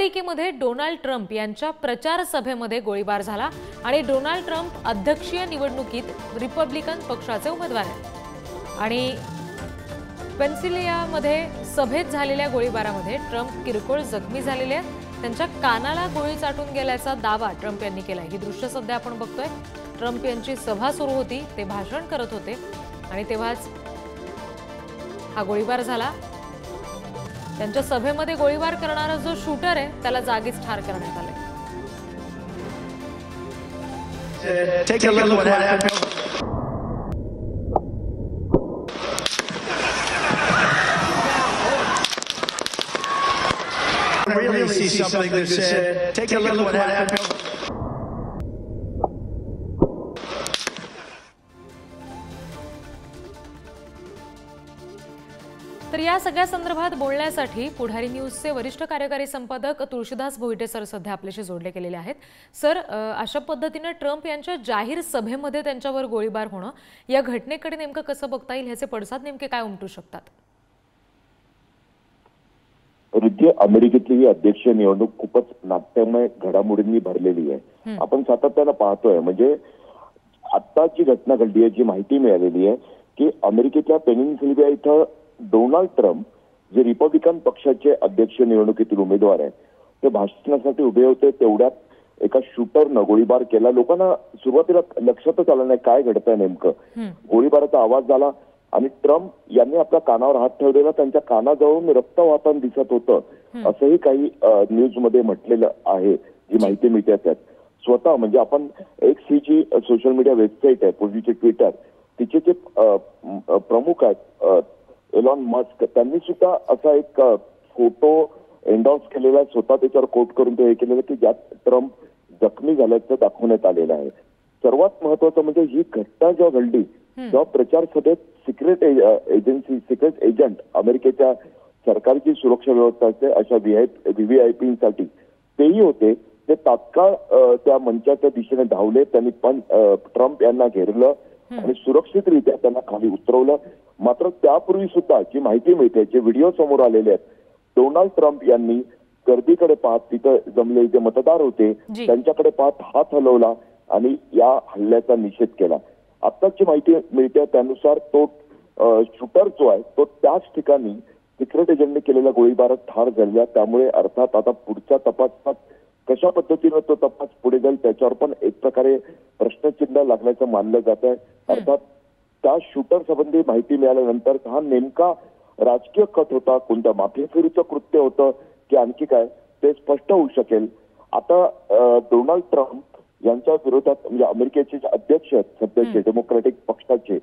अमेरिकेमध्ये Donald Trump यांच्या प्रचार सभेमध्ये गोळीबार झाला आणि डोनाल्ड ट्रम्प अध्यक्षीय निवडणुकीत रिपब्लिकन पक्षाचे उमेदवार आहेत आणि पेन्सिल्व्हेनियामध्ये सभेत झालेल्या गोळीबारामध्ये ट्रम्प किरकोळ जखमी झालेले आहेत। त्यांच्या कानाला गोळी चाटून गेल्याचा दावा ट्रम्प यांनी केलाय। ही दृश्य सध्या आपण बघतोय। ट्रम्प यांची सभा सुरू होती, ते भाषण करत होते आणि तेव्हाच हा गोळीबार झाला। त्यांच्या सभेमध्ये गोळीबार करणारा जो शूटर आहे त्याला जागीच ठार करण्यात आले। Take a look what happened. Really see something that said, take a look what happened. तर या सगळ्या संदर्भात बोलण्यासाठी पुढारी न्यूजचे वरिष्ठ कार्यकारी संपादक तुळशीदास भोईटे सर सध्या आपल्याशी जोडले गेलेले आहेत। सर, अशा पद्धतीने ट्रम्प यांच्या जाहीर सभेमध्ये त्यांच्यावर गोळीबार होणं, या घटनेकडे नेमकं कसं बघता येईल, ह्याचे पडसाद नेमके काय उमटू शकतात? अमेरिकेतली ही अध्यक्षीय निवडणूक खूपच नाट्यमय घडामोडींनी भरलेली आहे। आपण सातत्यानं पाहतोय, म्हणजे आता जी घटना घडली आहे, जी माहिती मिळालेली आहे की अमेरिकेतल्या पेनिन्सिल्व्हिया इथं डोनाल्ड ट्रम्प जे रिपब्लिकन पक्षाचे अध्यक्षीय निवडणुकीतील उमेदवार आहेत, ते भाषणासाठी उभे होते, तेवढ्यात एका शूटरनं गोळीबार केला। लोकांना सुरुवातीला लक्षातच आलं नाही काय घडतंय नेमकं। गोळीबाराचा आवाज झाला आणि ट्रम्प यांनी आपल्या कानावर हात ठेवलेला, त्यांच्या कानाजवळून रक्त वाहताना दिसत होतं, असंही काही न्यूजमध्ये म्हटलेलं आहे, जी माहिती मिळते त्यात। स्वतः म्हणजे आपण एक्स ही जी सोशल मीडिया वेबसाईट आहे, पूर्वीचे ट्विटर, तिचे जे प्रमुख आहेत एलॉन मस्क, त्यांनी सुद्धा असा एक फोटो एंडॉर्स केलेला, स्वतः त्याच्यावर कोट करून ते हे केलेलं की ज्यात ट्रम्प जखमी झाल्याचं दाखवण्यात आलेलं आहे। सर्वात महत्वाचं म्हणजे ही घटना जेव्हा घडली तेव्हा प्रचार सभेत सिक्रेट एजंट, अमेरिकेच्या सरकारची सुरक्षा व्यवस्था असते अशा व्हीव्हीआयपींसाठी तेही होते, ते तात्काळ त्या मंचाच्या दिशेने धावले। त्यांनी पण ट्रम्प यांना घेरलं आणि सुरक्षितरित्या त्यांना खाली उतरवलं। मात्र त्यापूर्वी सुद्धा जी माहिती मिळते, जे व्हिडिओ समोर आलेले आहेत, डोनाल्ड ट्रम्प यांनी गर्दीकडे पाहत, तिथं जमलेले जे मतदार होते त्यांच्याकडे पाहत हात हलवला आणि या हल्ल्याचा निषेध केला। आत्ताची माहिती मिळते त्यानुसार तो शूटर जो आहे तो त्याच ठिकाणी सिक्रेट एजंटने केलेल्या गोळीबारात ठार झाला। त्यामुळे अर्थात आता पुढच्या तपासात कशा पद्धतीने तो तपास पुढे जाईल त्याच्यावर पण एक प्रकारे प्रश्नचिन्ह लागण्याचं मानलं जात आहे। अर्थात त्या शूटर संबंधी माहिती मिळाल्यानंतर हा नेमका राजकीय कट होता, कोणत्या माफियागिरीचं कृत्य होतं की आणखी काय, ते स्पष्ट होऊ शकेल। आता डोनाल्ड ट्रम्प यांच्या विरोधात, म्हणजे अमेरिकेचे जे अध्यक्ष आहेत सध्याचे डेमोक्रॅटिक पक्षाचे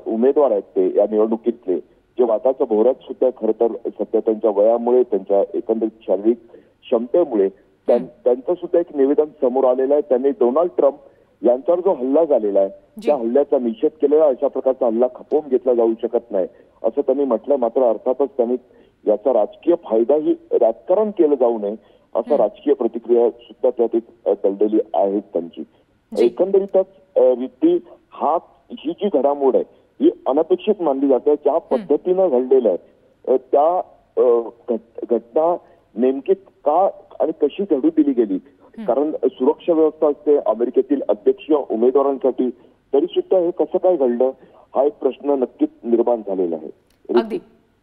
उमेदवार आहेत, ते या निवडणुकीतले जे वादाच्या भोवऱ्यात सुद्धा खरं तर सध्या त्यांच्या वयामुळे, त्यांच्या एकंदरीत शारीरिक क्षमतेमुळे त्यांचं सुद्धा एक निवेदन समोर आलेलं आहे। त्यांनी डोनाल्ड ट्रम्प यांच्यावर जो हल्ला झालेला आहे त्या हल्ल्याचा निषेध केलेला, अशा प्रकारचा हल्ला खपवून घेतला जाऊ शकत नाही असं त्यांनी म्हटलं। मात्र अर्थातच त्यांनी याचा राजकीय फायदाही राजकारण केलं जाऊ नये असं राजकीय प्रतिक्रिया सुद्धा त्यात दलदली आहेत त्यांची। एकंदरीतच रिद्धी ही जी घडामोड आहे ही अनपेक्षित मानली जाते। ज्या पद्धतीनं घडलेलं आहे त्या घटना नेमकी का आणि कशी घडू दिली गेली, कारण सुरक्षा व्यवस्था असते अमेरिकेतील अध्यक्षीय उमेदवारांसाठी, तरी सुद्धा हे कसं काय घडलं हा एक प्रश्न नक्कीच निर्माण झालेला आहे। अगदी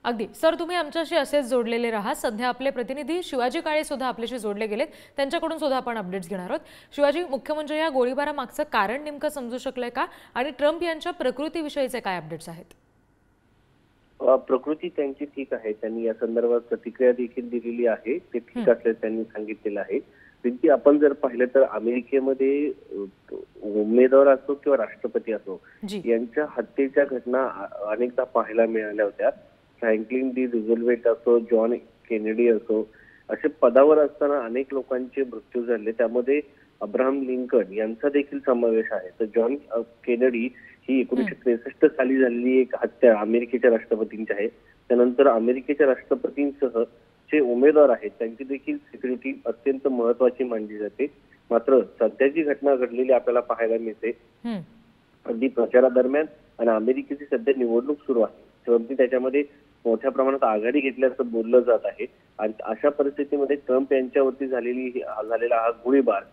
अगदी सर, तुम्ही आमच्याशी असेच जोडलेले राहा। सध्या आपले प्रतिनिधी शिवाजी काळे सुद्धा आपल्याशी जोडले गेलेत, त्यांच्याकडून सुद्धा आपण अपडेट्स घेणार आहोत। शिवाजी, मुख्य म्हणजे या गोळीबारामागचं कारण नेमकं समजू शकलंय का आणि ट्रम्प यांच्या प्रकृतीविषयीचे काय अपडेट्स आहेत? प्रकृती त्यांची ठीक आहे, त्यांनी या संदर्भात प्रतिक्रिया देखील दिलेली आहे, ते ठीक असल्याचं त्यांनी सांगितलेलं आहे। त्यांची आपण जर पाहिलं तर अमेरिकेमध्ये उमेदवार असो किंवा राष्ट्रपती असो, यांच्या हत्येच्या घटना अनेकदा पाहायला मिळाल्या होत्या। फ्रँकलिन डी रुझवेल्ट असो, जॉन केनेडी असो, असे पदावर असताना अनेक लोकांचे मृत्यू झाले, त्यामध्ये अब्राहम लिंकन यांचा देखील समावेश आहे। तर जॉन केनेडी ही 1963 साली झालेली एक हत्या अमेरिकेच्या राष्ट्रपतींची आहे। त्यानंतर अमेरिकेच्या राष्ट्रपतींसह जे उमेदवार आहेत त्यांची देखील सिक्युरिटी अत्यंत महत्वाची मानली जाते। मात्र सध्या जी घटना घडलेली आपल्याला पाहायला मिळते अगदी प्रचारादरम्यान आणि अमेरिकेची सध्या निवडणूक सुरू आहे, त्याच्यामध्ये मोठ्या प्रमाणात आघाडी घेतल्याचं बोललं जात आहे. आणि अशा परिस्थितीमध्ये ट्रम्प यांच्यावरती झालेला हा गोळीबार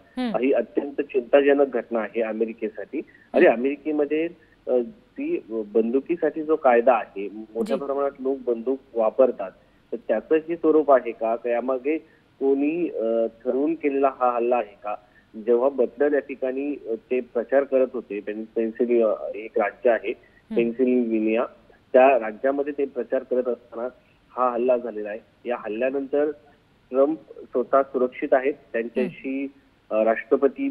ही अत्यंत चिंताजनक घटना आहे अमेरिकेसाठी. आणि अमेरिकेमध्ये ती बंदुकीसाठी जो कायदा आहे, मोठ्या प्रमाणात लोक बंदूक वापरतात, तर त्याचंही स्वरूप आहे का, यामागे कोणी ठरवून केलेला हा हल्ला आहे का? जेव्हा बटलर या ठिकाणी ते प्रचार करत होते, एक राज्य आहे पेन्सिल्व्हेनिया, त्या राज्यामध्ये ते प्रचार करत असताना हा हल्ला झालेला आहे. या हल्ल्यानंतर ट्रम्प स्वतः सुरक्षित आहेत. त्यांच्याशी राष्ट्रपती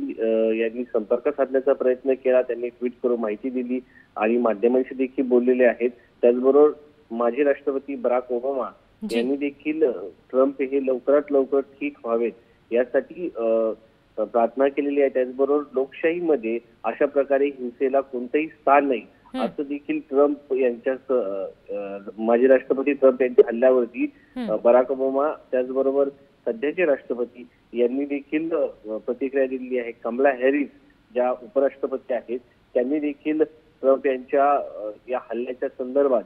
यांनी संपर्क साधण्याचा प्रयत्न केला, त्यांनी ट्विट करून माहिती दिली आणि माध्यमांशी देखील बोललेले आहेत. त्याचबरोबर माजी राष्ट्रपती बराक ओबामा यांनी देखील ट्रम्प हे लवकरात लवकर ठीक व्हावेत यासाठी प्रार्थना केलेली आहे. त्याचबरोबर लोकशाहीमध्ये अशा प्रकारे हिंसेला कोणतंही स्थान नाही असं देखील ट्रम्प यांच्या माजी राष्ट्रपती ट्रम्प यांच्या हल्ल्यावरती बराक ओबामा त्याचबरोबर सध्याचे राष्ट्रपती यांनी देखील प्रतिक्रिया दिलेली आहे. कमला हॅरिस ज्या उपराष्ट्रपती आहेत त्यांनी देखील ट्रम्प यांच्या या हल्ल्याच्या संदर्भात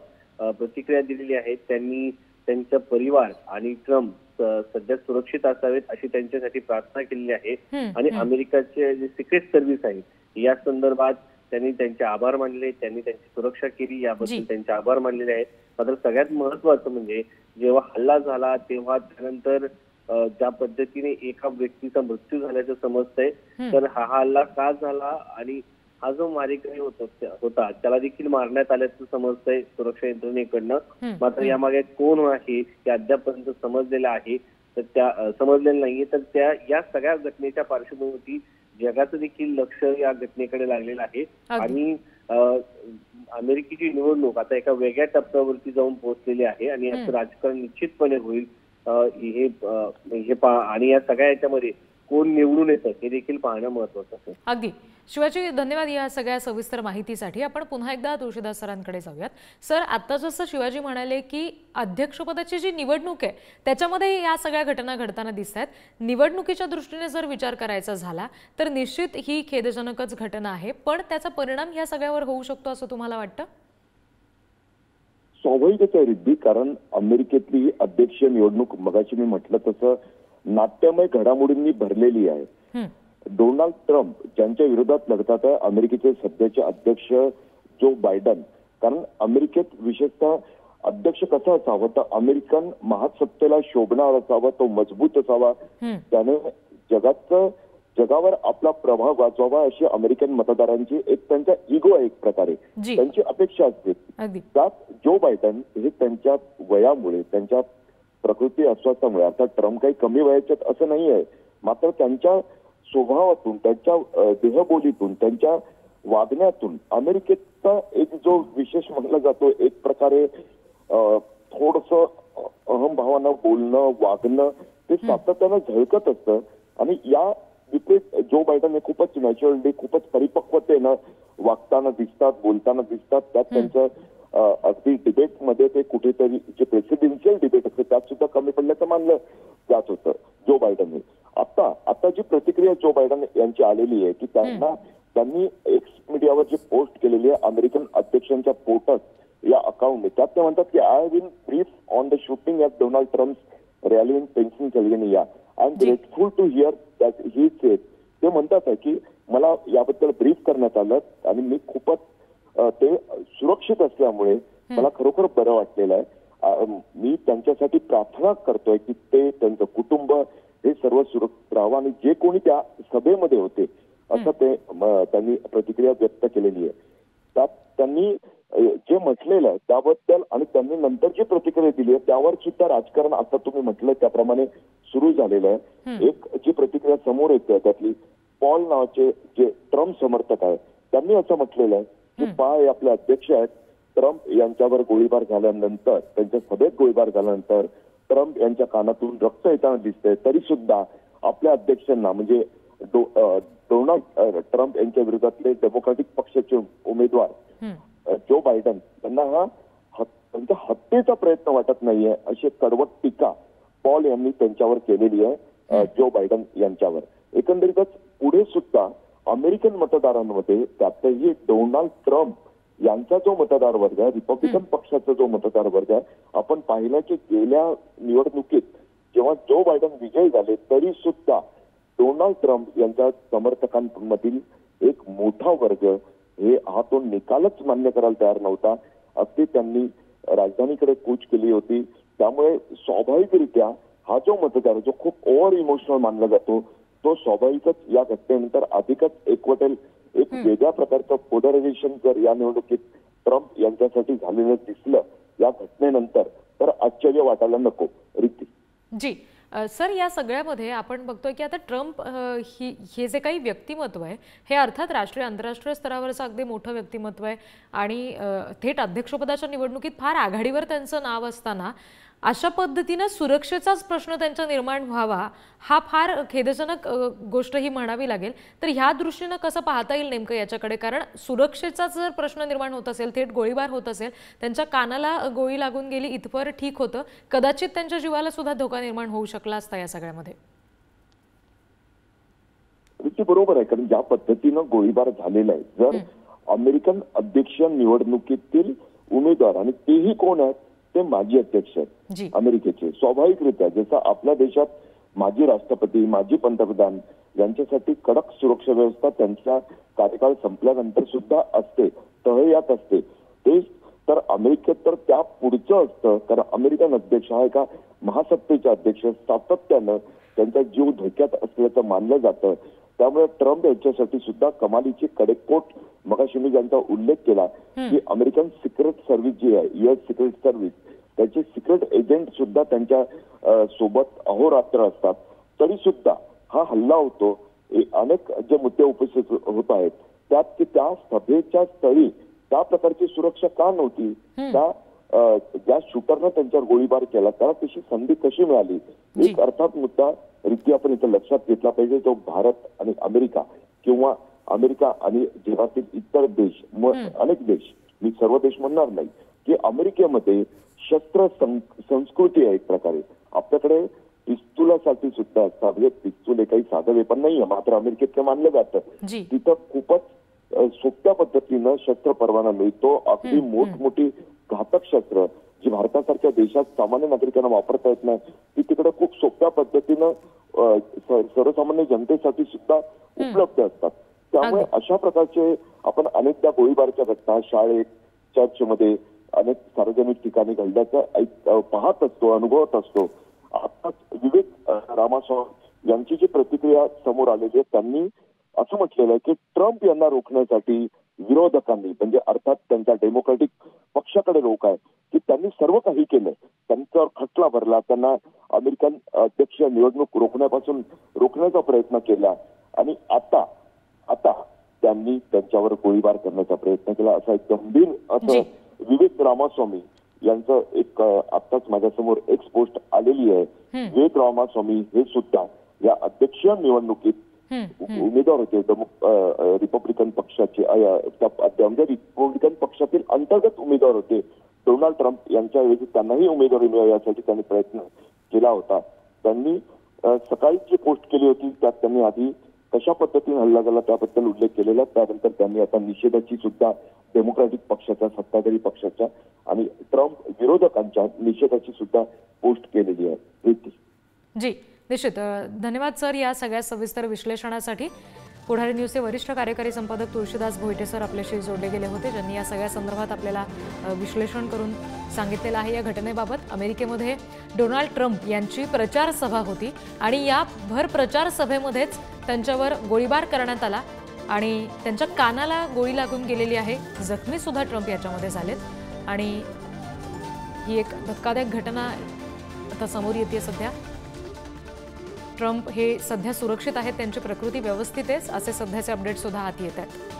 प्रतिक्रिया दिलेली आहे. त्यांनी त्यांचा परिवार आणि ट्रम्प सध्या सुरक्षित असावेत अशी त्यांच्यासाठी प्रार्थना केलेली आहे. आणि अमेरिकेचे जे सिक्रेट सर्व्हिस आहे या संदर्भात त्यांनी त्यांचे आभार मानले, त्यांनी त्यांची सुरक्षा केली याबद्दल त्यांचे आभार मानलेले आहेत. मात्र सगळ्यात महत्वाचं म्हणजे जेव्हा हल्ला झाला तेव्हा त्यानंतर ज्या पद्धतीने एका व्यक्तीचा मृत्यू झाल्याचं समजतंय, तर हा हल्ला का झाला आणि हा जो मारेकरी होता त्याला देखील मारण्यात आल्याचं समजतंय सुरक्षा यंत्रणेकडनं. मात्र यामागे कोण आहे हे अद्यापर्यंत समजलेलं आहे तर समजलेलं नाहीये. तर या सगळ्या घटनेच्या पार्श्वभूमीवरती जगाचं देखील लक्ष या घटनेकडे लागलेलं आहे. आणि अमेरिकेची निवडणूक आता एका वेगळ्या टप्प्यावरती जाऊन पोहोचलेली आहे आणि याचं राजकारण निश्चितपणे होईल. आणि या सगळ्या याच्यामध्ये कोण निवडून येतं हे देखील पाहणं महत्वाचं आहे. अगदी शिवाजी, धन्यवाद या सगळ्या सविस्तर माहितीसाठी. आपण पुन्हा एकदा तुळशीदास सरांकडे जाऊयात. सर, आता जसं शिवाजी म्हणाले की अध्यक्षपदाची जी निवडणूक आहे त्याच्यामध्ये या सगळ्या घटना घडताना दिसत आहेत. निवडणुकीच्या दृष्टीने जर विचार करायचा झाला तर निश्चित ही खेदजनकच घटना आहे, पण त्याचा परिणाम या सगळ्यावर होऊ शकतो असं तुम्हाला वाटतं? स्वाभाविकच आहे रिद्धी, कारण अमेरिकेतली अध्यक्षीय निवडणूक मगाशी मी म्हटलं तसं नाट्यमय घडामोडींनी भरलेली आहे. डोनाल्ड ट्रम्प ज्यांच्या विरोधात लढतात आहे अमेरिकेचे सध्याचे अध्यक्ष जो बायडन. कारण अमेरिकेत विशेषतः अध्यक्ष कसा असावा तर अमेरिकन महासत्तेला शोभणारा असावा, तो मजबूत असावा, त्याने जगावर आपला प्रभाव गाजवावा अशी अमेरिकन मतदारांची एक त्यांचा इगो आहे, एक प्रकारे त्यांची अपेक्षा असते. त्यात जो बायडन हे त्यांच्या वयामुळे, त्यांच्या प्रकृती अस्वास्थामुळे, अर्थात ट्रम्प काही कमी वयाच्यात असं नाही आहे, मात्र त्यांच्या स्वभावातून, त्यांच्या देहबोलीतून, त्यांच्या वागण्यातून अमेरिकेचा एक जो विशेष म्हटला जातो, एक प्रकारे थोडंसं अहमभावानं बोलणं, वागणं ते सातत्यानं झळकत असतं. आणि या विपरीत जो बायडन हे खूपच नॅचरली, खूपच परिपक्वतेनं वागताना दिसतात, बोलताना दिसतात. त्यात त्यांचं अगदी डिबेटमध्ये ते कुठेतरी जे प्रेसिडेन्शियल डिबेट असते त्यात सुद्धा कमी पडल्याचं मानलं जात होतं जो बायडन हे. आता जी प्रतिक्रिया जो बायडन यांची आलेली आहे की त्यांनी एक्स मीडियावर जी पोस्ट केलेली आहे अमेरिकन अध्यक्षांच्या पोर्टल या अकाउंटने, त्यात ते म्हणतात की I have been brief on the shooting at Donald Trump's rally in Pennsylvania. I am grateful to hear that he said. ते म्हणतात आहे की मला याबद्दल ब्रीफ करण्यात आलं आणि मी खूपच ते सुरक्षित असल्यामुळे मला खरोखर बरं वाटलेलं आहे. मी त्यांच्यासाठी प्रार्थना करतोय की ते, त्यांचं कुटुंब हे सर्व सुरक्षित राहावं आणि जे कोणी त्या सभेमध्ये होते असं त्यांनी प्रतिक्रिया व्यक्त केलेली आहे. त्यात त्यांनी जे म्हटलेलं आहे त्याबद्दल आणि त्यांनी नंतर जी प्रतिक्रिया दिली आहे त्यावर सुद्धा राजकारण आता तुम्ही म्हटलं त्याप्रमाणे सुरू झालेलं आहे. एक जी प्रतिक्रिया समोर येते त्यातली पॉल नावाचे जे ट्रम्प समर्थक आहे त्यांनी असं म्हटलेलं आहे की हे आपले अध्यक्ष आहेत, ट्रम्प यांच्यावर गोळीबार झाल्यानंतर, त्यांच्या सभेत गोळीबार झाल्यानंतर ट्रम्प यांच्या कानातून रक्त येताना दिसतंय, तरी सुद्धा आपल्या अध्यक्षांना म्हणजे डोनाल्ड ट्रम्प यांच्या विरोधातले डेमोक्रॅटिक पक्षाचे उमेदवार जो बायडन त्यांना त्यांच्या हत्येचा प्रयत्न वाटत नाहीये अशी कडवट टीका पॉल यांनी त्यांच्यावर केलेली आहे जो बायडन यांच्यावर. एकंदरीतच पुढे सुद्धा अमेरिकन मतदारांमध्ये त्यातही डोनाल्ड ट्रम्प यांचा जो मतदार वर्ग आहे, रिपब्लिकन पक्षाचा जो मतदार वर्ग आहे, आपण पाहिलं की गेल्या निवडणुकीत जेव्हा जो बायडन विजयी झाले तरी सुद्धा डोनाल्ड ट्रम्प यांच्या समर्थकांमधील एक मोठा वर्ग हा तो निकालच मान्य करायला तयार नव्हता. अगदी त्यांनी राजधानीकडे कूच केली होती. त्यामुळे स्वाभाविकरित्या हा जो मतदार जो खूप ओव्हर इमोशनल मानला जातो तो स्वाभाविकच या घटनेनंतर अधिकच एकवटेल. एक वेगळ्या प्रकारचं पोलरायझेशन जर या निवडणुकीत ट्रम्प यांच्यासाठी झालेलं दिसलं या घटनेनंतर तर आश्चर्य वाटायला नको. रिती जी सर, या सगळ्यामध्ये आपण बघतोय की आता ट्रम्प हे जे काही व्यक्तिमत्व आहे हे अर्थात राष्ट्रीय आंतरराष्ट्रीय स्तरावरचं अगदी मोठं व्यक्तिमत्व आहे आणि थेट अध्यक्षपदाच्या निवडणुकीत फार आघाडीवर त्यांचं नाव असताना अशा पद्धतीने सुरक्षेचाच प्रश्न त्यांचा निर्माण व्हावा हा फार खेदजनक गोष्ट ही म्हणावी लागेल. तर ह्या दृष्टीने कसं पाहता येईल नेमकं याच्याकडे, कारण सुरक्षेचा जर प्रश्न निर्माण होत असेल, थेट गोळीबार होत असेल, त्यांच्या कानाला गोळी लागून गेली इथपर ठीक होतं, कदाचित त्यांच्या जीवाला सुद्धा धोका निर्माण होऊ शकला असता या सगळ्यामध्ये. बरोबर आहे, कारण ज्या पद्धतीनं गोळीबार झालेला आहे, जर अमेरिकन अध्यक्ष निवडणुकीतील उमेदवार आणि तेही कोण आहेत ते माजी अध्यक्ष आहेत अमेरिकेचे, स्वाभाविकरित्या जसं आपल्या देशात माजी राष्ट्रपती माजी पंतप्रधान यांच्यासाठी कडक सुरक्षा व्यवस्था त्यांचा कार्यकाळ संपल्यानंतर सुद्धा असते, तहयात असते. ते तर अमेरिकेत तर त्या पुढचं असतं, कारण अमेरिकन अध्यक्ष हा एका महासत्तेचे अध्यक्ष सातत्यानं त्यांचा जीव धोक्यात असल्याचं मानलं जातं. त्यामुळे ट्रम्प यांच्यासाठी सुद्धा कमालीची कडेकोट, मगाशी मी ज्यांचा उल्लेख केला की अमेरिकन सिक्रेट सर्व्हिस जी आहे, US सिक्रेट सर्व्हिस, त्याचे सिक्रेट एजंट सुद्धा त्यांच्या सोबत अहोरात्र असतात. तरी सुद्धा हा हल्ला होतो. अनेक जे मुद्दे उपस्थित होत आहेत त्यात की त्या सभेच्या स्थळी त्या प्रकारची सुरक्षा का नव्हती, त्या ज्या शूटरनं त्यांच्यावर गोळीबार केला त्याला तशी संधी कशी मिळाली, एक अर्थात मुद्दा रिती आपण इथं लक्षात घेतला पाहिजे. जो भारत आणि अमेरिका किंवा अमेरिका आणि जगातील इतर देश, अनेक देश, मी सर्व देश म्हणणार नाही, की अमेरिकेमध्ये शस्त्र संस्कृती आहे एक प्रकारे. आपल्याकडे पिस्तुलासाठी सुद्धा साधे पिस्तूल काही साधं वेपन नाहीये, मात्र अमेरिकेत ते मानलं जातं. तिथं खूपच सोप्या पद्धतीनं शस्त्र परवाना मिळतो. अगदी मोठमोठी घातक शस्त्र जी भारतासारख्या देशात सामान्य नागरिकांना वापरता येत नाही ती तिकडे खूप सोप्या पद्धतीनं सर्वसामान्य जनतेसाठी सुद्धा उपलब्ध असतात. त्यामुळे अशा प्रकारचे आपण अनेकदा गोळीबारच्या घटना शाळेत, चर्चमध्ये, अनेक सार्वजनिक ठिकाणी घडल्याचं पाहत असतो, अनुभवत असतो. आताच विवेक रामास्वामी यांची जी प्रतिक्रिया समोर आलेली आहे, त्यांनी असं म्हटलेलं आहे की ट्रम्प यांना रोखण्यासाठी विरोधकांनी, म्हणजे अर्थात त्यांच्या डेमोक्रॅटिक पक्षाकडे लोक आहे की त्यांनी सर्व काही केलं, त्यांच्यावर खटला भरला, त्यांना अमेरिकन अध्यक्ष निवडणूक रोखण्याचा प्रयत्न केला आणि आता त्यांनी त्यांच्यावर गोळीबार करण्याचा प्रयत्न केला. असा एक गंभीर असं विवेक रामास्वामी यांचं एक आत्ताच माझ्यासमोर एक पोस्ट आलेली आहे. विवेक रामास्वामी हे सुद्धा या अध्यक्षीय निवडणुकीत उमेदवार होते रिपब्लिकन पक्षाचे, रिपब्लिकन पक्षातील अंतर्गत उमेदवार होते. डोनाल्ड ट्रम्प यांच्याऐवजी त्यांनाही उमेदवारी मिळावी यासाठी त्यांनी प्रयत्न केला होता. त्यांनी सकाळी जी पोस्ट केली होती त्यात त्यांनी आधी कशा पद्धतीने हल्ला झाला त्याबद्दल उल्लेख केलेला, त्यानंतर त्यांनी आता निषेधाची सुद्धा डेमोक्रॅटिक पक्षाच्या, सत्ताधारी पक्षाच्या आणि ट्रम्प विरोधकांच्या निषेधाची सुद्धा पोस्ट केलेली आहे. जी निश्चित, धन्यवाद सर या सगळ्या सविस्तर विश्लेषणासाठी. पुढारी न्यूजचे वरिष्ठ कार्यकारी संपादक तुळशीदास भोईटे सर आपल्याशी जोडले गेले होते, ज्यांनी या सगळ्या संदर्भात आपल्याला विश्लेषण करून सांगितलेलं आहे. या घटनेबाबत अमेरिकेमध्ये डोनाल्ड ट्रम्प यांची प्रचार सभा होती आणि या भर प्रचार सभेमध्येच त्यांच्यावर गोळीबार करण्यात आला आणि त्यांच्या कानाला गोळी लागून गेलेली आहे. जखमी सुद्धा ट्रम्प याच्यामध्ये झालेत आणि ही एक धक्कादायक घटना आता समोर येते. सध्या ट्रम्प हे सध्या सुरक्षित आहेत, त्यांची प्रकृती व्यवस्थित आहे असे सध्याचे अपडेट सुद्धा हाती येत आहेत.